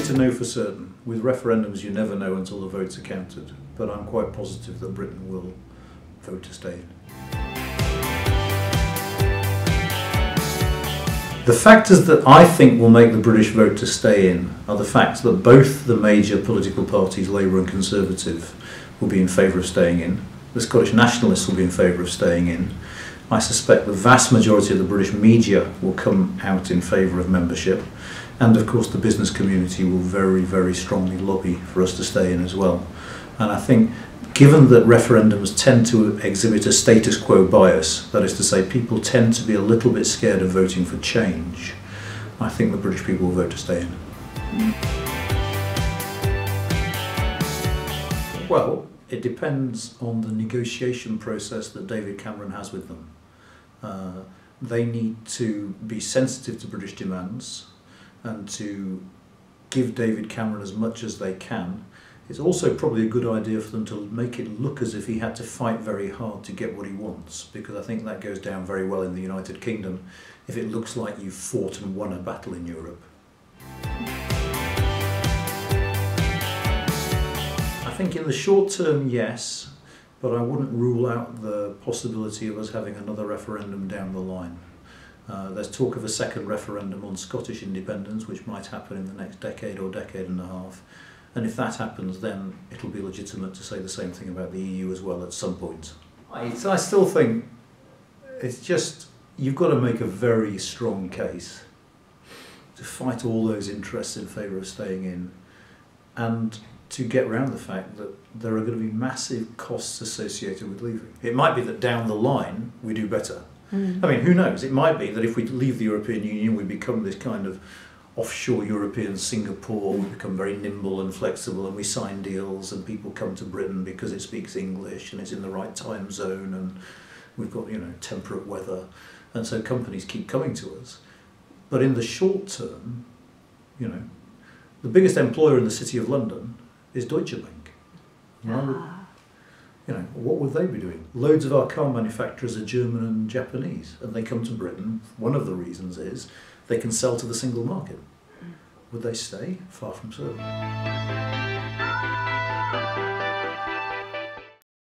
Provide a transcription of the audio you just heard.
to know for certain. With referendums, you never know until the votes are counted. But I'm quite positive that Britain will vote to stay in. The factors that I think will make the British vote to stay in are the fact that both the major political parties, Labour and Conservative, will be in favour of staying in. The Scottish Nationalists will be in favour of staying in. I suspect the vast majority of the British media will come out in favour of membership. And of course the business community will very, very strongly lobby for us to stay in as well. And I think, given that referendums tend to exhibit a status quo bias, that is to say people tend to be a little bit scared of voting for change, I think the British people will vote to stay in. Well, it depends on the negotiation process that David Cameron has with them. They need to be sensitive to British demands and to give David Cameron as much as they can. It's also probably a good idea for them to make it look as if he had to fight very hard to get what he wants, because I think that goes down very well in the United Kingdom if it looks like you've fought and won a battle in Europe. I think in the short term, yes, but I wouldn't rule out the possibility of us having another referendum down the line. There's talk of a second referendum on Scottish independence, which might happen in the next decade or decade and a half. And if that happens, then it'll be legitimate to say the same thing about the EU as well at some point. I still think it's just, you've got to make a very strong case to fight all those interests in favour of staying in, and to get around the fact that there are going to be massive costs associated with leaving. It might be that down the line we do better. I mean, who knows? It might be that if we leave the European Union, we become this kind of offshore European Singapore, we become very nimble and flexible, and we sign deals and people come to Britain because it speaks English and it's in the right time zone and we've got, you know, temperate weather, and so companies keep coming to us. But in the short term, you know, the biggest employer in the City of London is Deutsche Bank. You know, what would they be doing? Loads of our car manufacturers are German and Japanese, and they come to Britain. One of the reasons is they can sell to the single market. Would they stay? Far from certain.